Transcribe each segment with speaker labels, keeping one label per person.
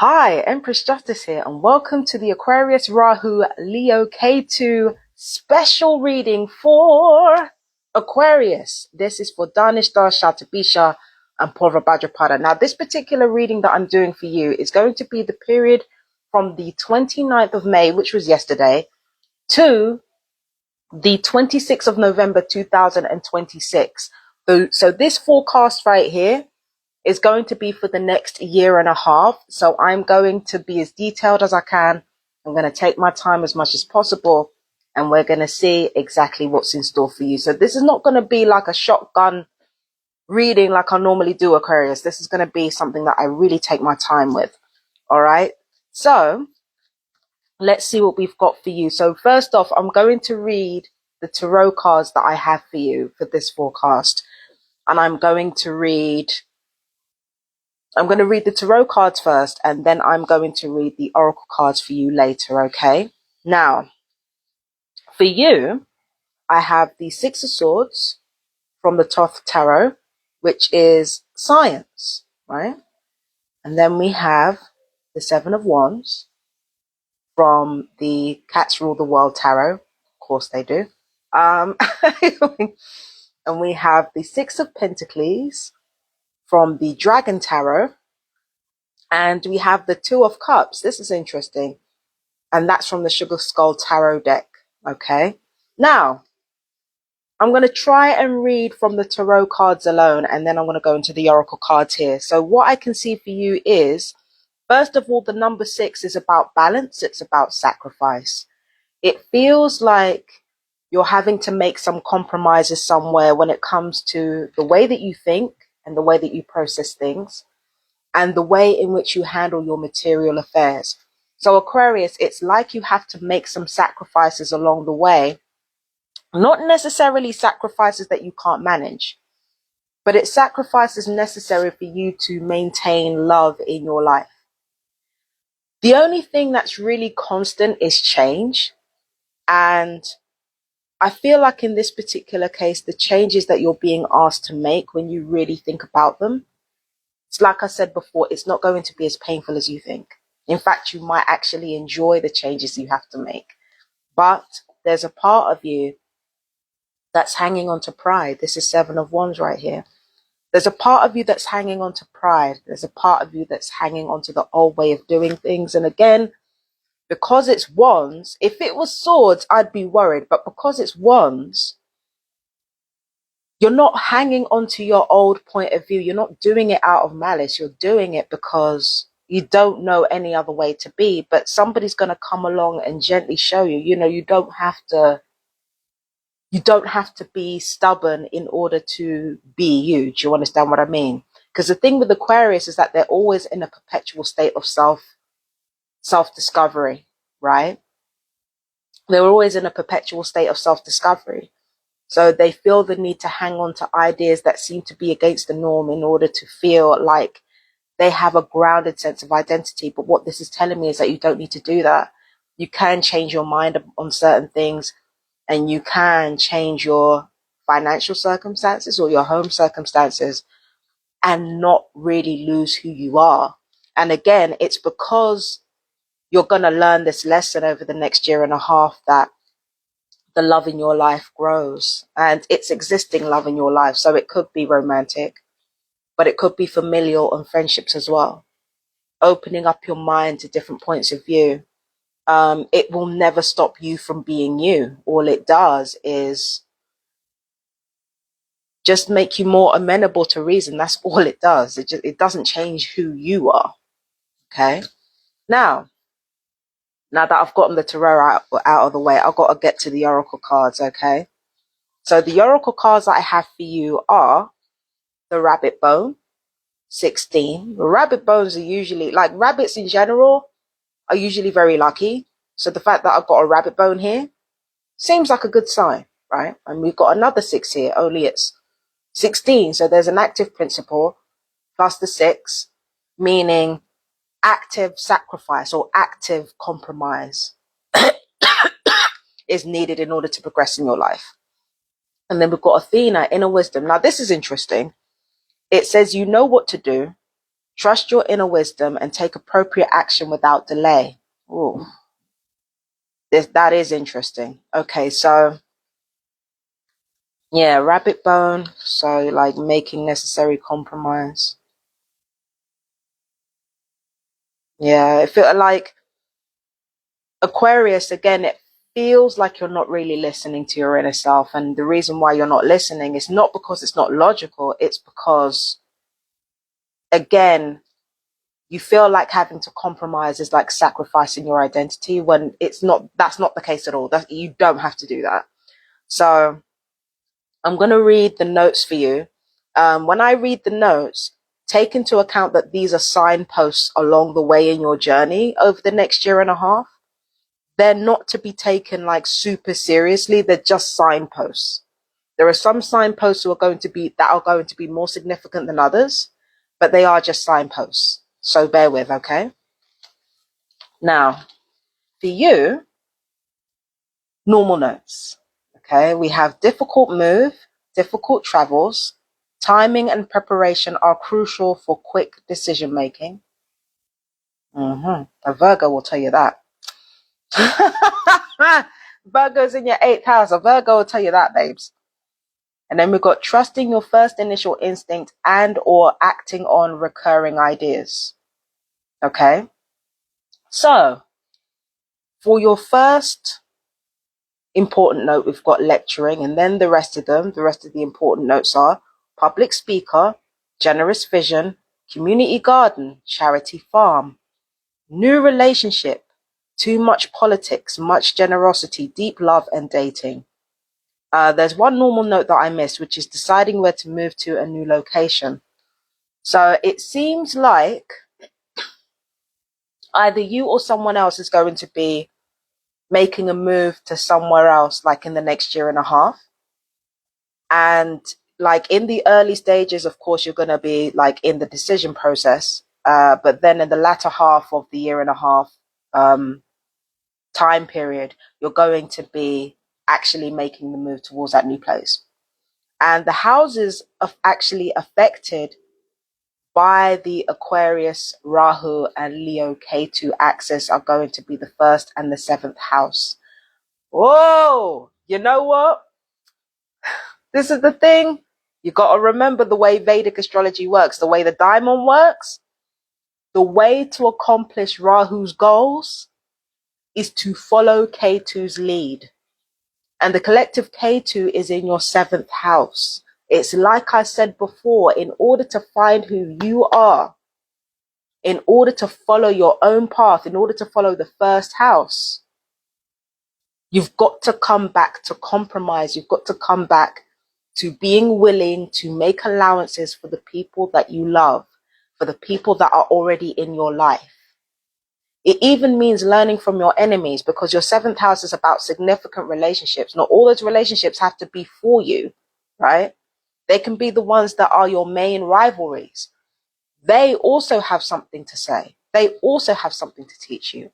Speaker 1: Hi, Empress Justice here, and welcome to the Aquarius, Rahu, Leo, Ketu special reading for Aquarius. This is for Danishta, Shatabisha, and Purva Bhadrapada. Now, this particular reading that I'm doing for you is going to be the period from the 29th of May, which was yesterday, to the 26th of November 2026. So this forecast right here is going to be for the next year and a half. So I'm going to be as detailed as I can. I'm going to take my time as much as possible, and we're going to see exactly what's in store for you. So this is not going to be like a shotgun reading like I normally do, Aquarius. This is going to be something that I really take my time with. All right. So let's see what we've got for you. So first off, I'm going to read the tarot cards that I have for you for this forecast. And I'm going to read the tarot cards first, and then I'm going to read the oracle cards for you later, okay? Now, for you, I have the Six of Swords from the Thoth Tarot, which is science, right? And then we have the Seven of Wands from the Cats Rule the World Tarot. Of course they do. And we have the Six of Pentacles from the Dragon Tarot. And we have the Two of Cups. This is interesting. And that's from the Sugar Skull Tarot deck. Okay. Now, I'm going to try and read from the tarot cards alone, and then I'm going to go into the oracle cards here. So what I can see for you is, first of all, the number 6 is about balance. It's about sacrifice. It feels like you're having to make some compromises somewhere when it comes to the way that you think and the way that you process things, and the way in which you handle your material affairs. So Aquarius, it's like you have to make some sacrifices along the way, not necessarily sacrifices that you can't manage, but it's sacrifices necessary for you to maintain love in your life. The only thing that's really constant is change. And I feel like in this particular case, the changes that you're being asked to make, when you really think about them, it's like I said before, it's not going to be as painful as you think. In fact, you might actually enjoy the changes you have to make. But there's a part of you that's hanging on to pride. This is Seven of Wands right here. There's a part of you that's hanging on to pride. There's a part of you that's hanging on to the old way of doing things. And again, because it's wands, if it was swords, I'd be worried. But because it's wands, you're not hanging on to your old point of view. You're not doing it out of malice. You're doing it because you don't know any other way to be. But somebody's going to come along and gently show you, you don't have to be stubborn in order to be you. Do you understand what I mean? Because the thing with Aquarius is that they're always in a perpetual state of self-discovery, right? They're always in a perpetual state of self-discovery. So they feel the need to hang on to ideas that seem to be against the norm in order to feel like they have a grounded sense of identity. But what this is telling me is that you don't need to do that. You can change your mind on certain things, and you can change your financial circumstances or your home circumstances and not really lose who you are. And again, it's because you're going to learn this lesson over the next year and a half that the love in your life grows, and it's existing love in your life. So it could be romantic, but it could be familial and friendships as well. Opening up your mind to different points of view. It will never stop you from being you. All it does is just make you more amenable to reason. That's all it does. It doesn't change who you are. Okay. Now that I've gotten the tarot out of the way, I've got to get to the oracle cards. Okay. So the oracle cards that I have for you are the rabbit bone, 16. Rabbit bones are usually, like rabbits in general, are usually very lucky. So the fact that I've got a rabbit bone here seems like a good sign, right? And we've got another 6 here, only it's 16. So there's an active principle plus the 6, meaning active sacrifice or active compromise is needed in order to progress in your life. And then we've got Athena, inner wisdom. Now this is interesting. It says you know what to do, Trust your inner wisdom and take appropriate action without delay. Ooh, that is interesting. Okay, so yeah, rabbit bone. So like making necessary compromise. Yeah, it feel like Aquarius again. It feels like you're not really listening to your inner self, and the reason why you're not listening is not because it's not logical. It's because again, you feel like having to compromise is like sacrificing your identity when it's not. That's not the case at all. You don't have to do that. So I'm going to read the notes for you. When I read the notes, take into account that these are signposts along the way in your journey over the next year and a half. They're not to be taken like super seriously. They're just signposts. There are some signposts that are going to be more significant than others, but they are just signposts. So bear with, okay? Now, for you, normal notes. Okay, we have difficult move, difficult travels. Timing and preparation are crucial for quick decision making. A Virgo will tell you that. Virgo's in your 8th house. A Virgo will tell you that, babes. And then we've got trusting your first initial instinct and or acting on recurring ideas. Okay. So for your first important note, we've got lecturing, and then the rest of the important notes are public speaker, generous vision, community garden, charity farm, new relationship, too much politics, much generosity, deep love, and dating. There's one normal note that I missed, which is deciding where to move to a new location. So it seems like either you or someone else is going to be making a move to somewhere else, like in the next year and a half. And like in the early stages, of course, you're going to be like in the decision process. But then in the latter half of the year and a half time period, you're going to be actually making the move towards that new place. And the houses are actually affected by the Aquarius, Rahu, and Leo Ketu axis are going to be the 1st and the 7th house. Whoa! You know what? This is the thing. You got to remember the way Vedic astrology works, the way the diamond works. The way to accomplish Rahu's goals is to follow Ketu's lead. And the collective Ketu is in your 7th house. It's like I said before, in order to find who you are, in order to follow your own path, in order to follow the 1st house, you've got to come back to compromise. You've got to come back to being willing to make allowances for the people that you love, for the people that are already in your life. It even means learning from your enemies, because your 7th house is about significant relationships. Not all those relationships have to be for you, right? They can be the ones that are your main rivalries. They also have something to say. They also have something to teach you.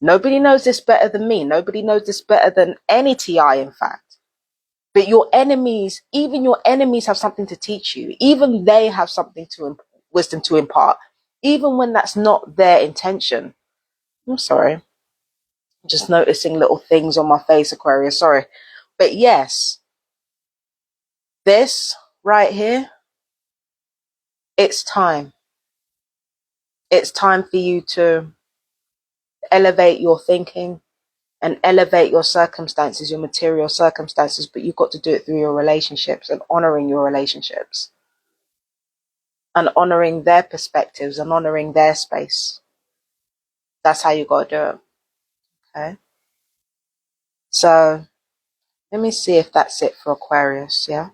Speaker 1: Nobody knows this better than me. Nobody knows this better than any TI, in fact. But your enemies, even your enemies have something to teach you. Even they have something wisdom to impart, even when that's not their intention. I'm sorry. I'm just noticing little things on my face, Aquarius. Sorry. But yes, this right here, it's time. It's time for you to elevate your thinking and elevate your circumstances, your material circumstances, but you've got to do it through your relationships and honoring your relationships and honoring their perspectives and honoring their space. That's how you got to do it. Okay. So let me see if that's it for Aquarius. Yeah.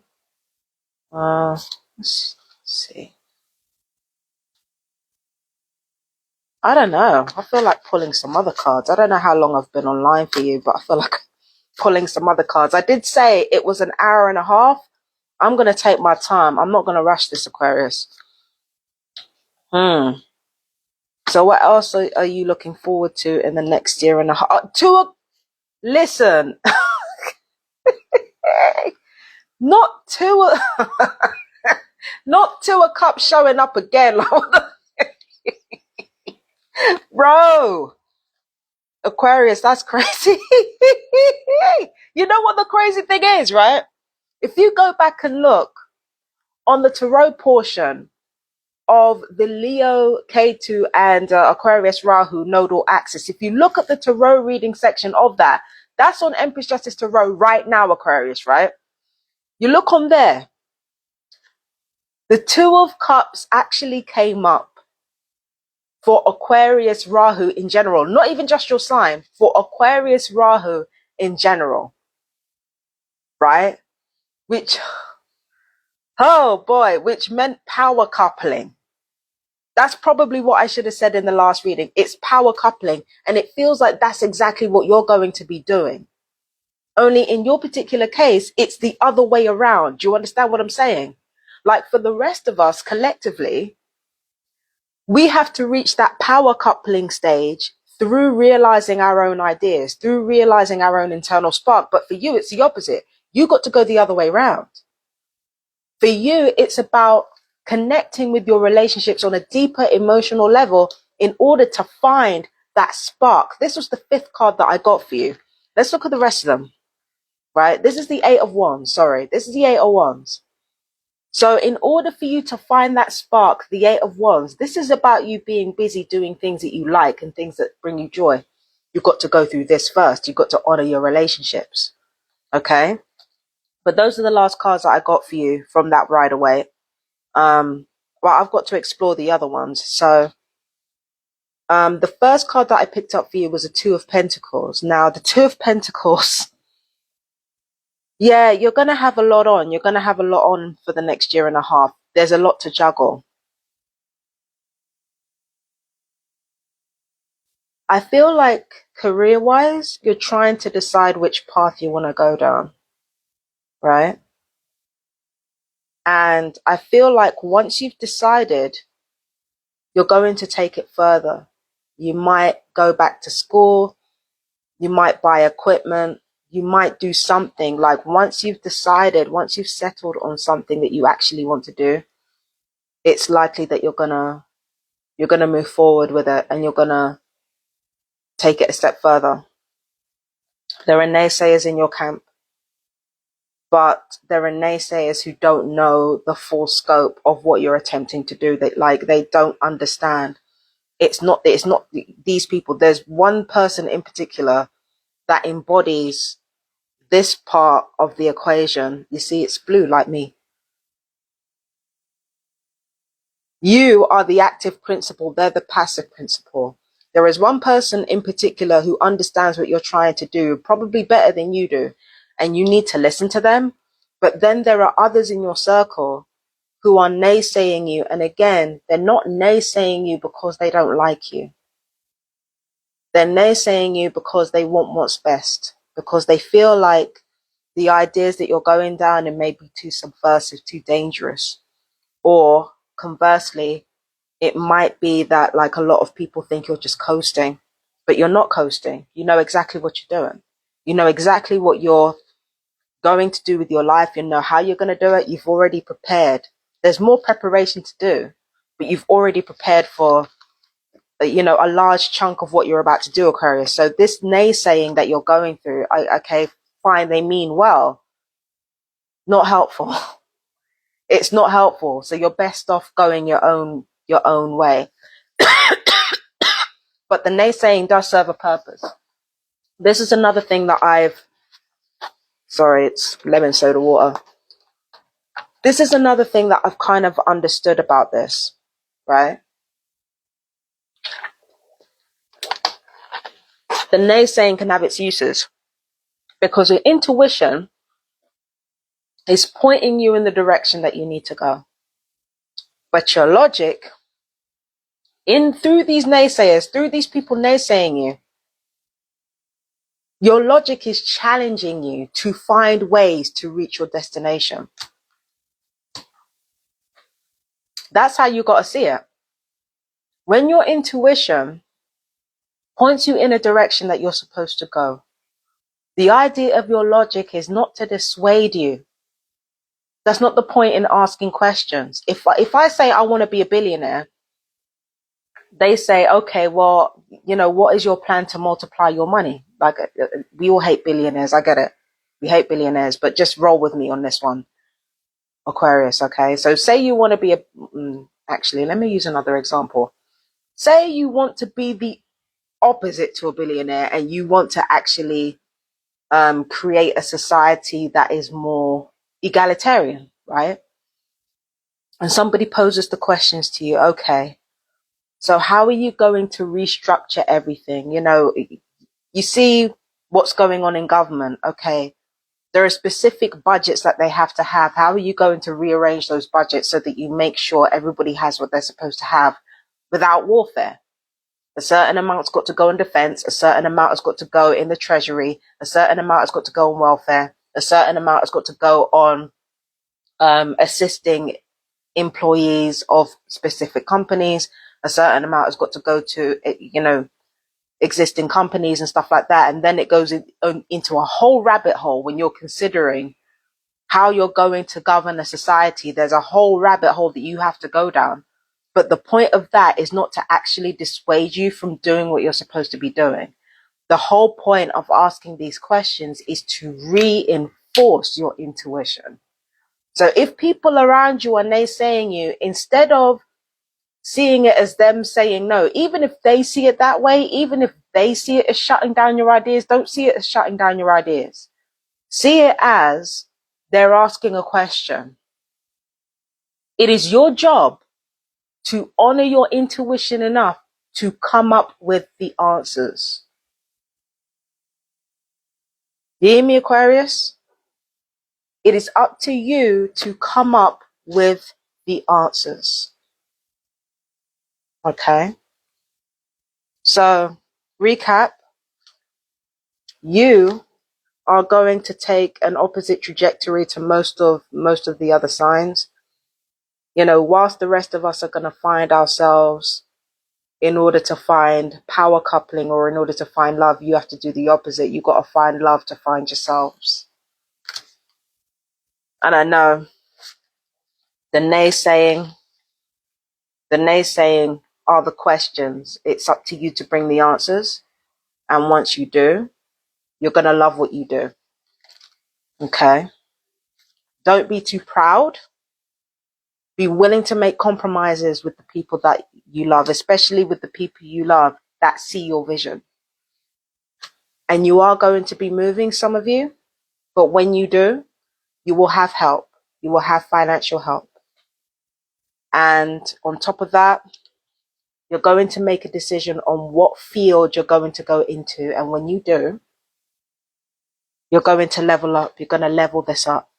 Speaker 1: Let's see. I don't know. I feel like pulling some other cards. I don't know how long I've been online for you, but I feel like pulling some other cards. I did say it was an hour and a half. I'm going to take my time. I'm not going to rush this, Aquarius. So what else are you looking forward to in the next year and a half? Listen, not two, not 2 of cups showing up again. Bro, Aquarius, that's crazy. You know what the crazy thing is, right? If you go back and look on the tarot portion of the Leo, Ketu, and Aquarius Rahu nodal axis, if you look at the tarot reading section of that, that's on Empress Justice Tarot right now, Aquarius, right? You look on there, the Two of Cups actually came up for Aquarius Rahu in general, not even just your sign, for Aquarius Rahu in general, right? Which, oh boy, which meant power coupling. That's probably what I should have said in the last reading. It's power coupling. And it feels like that's exactly what you're going to be doing. Only in your particular case, it's the other way around. Do you understand what I'm saying? Like for the rest of us collectively, we have to reach that power coupling stage through realizing our own ideas, through realizing our own internal spark. But for you, it's the opposite. You got to go the other way around. For you, it's about connecting with your relationships on a deeper emotional level in order to find that spark. This was the fifth card that I got for you. Let's look at the rest of them, right? This is the Eight of Wands. Sorry, this is the Eight of Wands. So in order for you to find that spark, the Eight of Wands, this is about you being busy doing things that you like and things that bring you joy. You've got to go through this first. You've got to honor your relationships. Okay? But those are the last cards that I got for you from that right away. Well, I've got to explore the other ones. So the first card that I picked up for you was a Two of Pentacles. Now, the Two of Pentacles, yeah, you're going to have a lot on. You're going to have a lot on for the next year and a half. There's a lot to juggle. I feel like career-wise, you're trying to decide which path you want to go down, right? And I feel like once you've decided, you're going to take it further. You might go back to school. You might buy equipment. You might do something. Like once you've decided, once you've settled on something that you actually want to do, it's likely that you're gonna move forward with it and you're gonna take it a step further. There are naysayers in your camp, but there are naysayers who don't know the full scope of what you're attempting to do. They don't understand. It's not these people. There's one person in particular that embodies this part of the equation. You see, it's blue like me. You are the active principle. They're the passive principle. There is one person in particular who understands what you're trying to do, probably better than you do, and you need to listen to them. But then there are others in your circle who are naysaying you. And again, they're not naysaying you because they don't like you. They're naysaying you because they want what's best, because they feel like the ideas that you're going down and may be too subversive, too dangerous. Or conversely, it might be that like a lot of people think you're just coasting, but you're not coasting. You know exactly what you're doing. You know exactly what you're going to do with your life. You know how you're going to do it. You've already prepared. There's more preparation to do, but you've already prepared for, a large chunk of what you're about to do, Aquarius. So this naysaying that you're going through, okay, fine, they mean well. Not helpful. It's not helpful. So you're best off going your own way. But the naysaying does serve a purpose. This is another thing that sorry, it's lemon soda water. This is another thing that I've kind of understood about this, right? The naysaying can have its uses because your intuition is pointing you in the direction that you need to go. But your logic, through these naysayers, through these people naysaying you, your logic is challenging you to find ways to reach your destination. That's how you got to see it. When your intuition points you in a direction that you're supposed to go, the idea of your logic is not to dissuade you. That's not the point in asking questions. If I say I want to be a billionaire, they say, okay, well, what is your plan to multiply your money? Like, we all hate billionaires. I get it. We hate billionaires, but just roll with me on this one, Aquarius. Okay. So say you want to be actually, let me use another example. Say you want to be the opposite to a billionaire and you want to actually create a society that is more egalitarian, right? And somebody poses the questions to you, okay, so how are you going to restructure everything? You see what's going on in government. Okay, there are specific budgets that they have to have. How are you going to rearrange those budgets so that you make sure everybody has what they're supposed to have without warfare? A certain amount's got to go in defense, a certain amount has got to go in the treasury, a certain amount has got to go on welfare, a certain amount has got to go on assisting employees of specific companies, a certain amount has got to go to, existing companies and stuff like that. And then it goes into a whole rabbit hole when you're considering how you're going to govern a society. There's a whole rabbit hole that you have to go down. But the point of that is not to actually dissuade you from doing what you're supposed to be doing. The whole point of asking these questions is to reinforce your intuition. So if people around you are naysaying you, instead of seeing it as them saying no, even if they see it that way, even if they see it as shutting down your ideas, don't see it as shutting down your ideas. See it as they're asking a question. It is your job to honor your intuition enough to come up with the answers. You hear me, Aquarius? It is up to you to come up with the answers. Okay? So, recap. You are going to take an opposite trajectory to most of the other signs. Whilst the rest of us are going to find ourselves, in order to find power coupling or in order to find love, you have to do the opposite. You got to find love to find yourselves. And I know the naysaying are the questions. It's up to you to bring the answers. And once you do, you're going to love what you do. Okay? Don't be too proud. Be willing to make compromises with the people that you love, especially with the people you love that see your vision. And you are going to be moving, some of you, but when you do, you will have help. You will have financial help. And on top of that, you're going to make a decision on what field you're going to go into. And when you do, you're going to level up. You're going to level this up.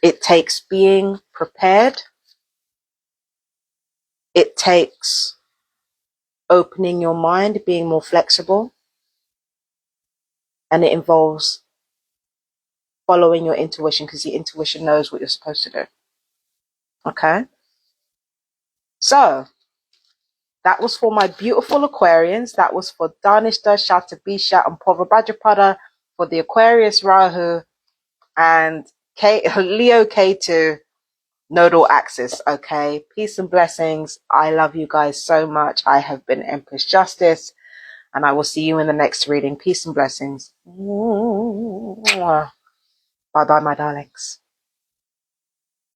Speaker 1: It takes being prepared. It takes opening your mind, being more flexible. And it involves following your intuition, because your intuition knows what you're supposed to do. Okay? So, that was for my beautiful Aquarians. That was for Danishta, Shatabisha, and Purvabhadrapada for the Aquarius Rahu and Leo Ketu nodal axis. Okay? Peace and blessings. I love you guys so much. I have been Empress Justice, and I will see you in the next reading. Peace and blessings. Bye bye, my darlings.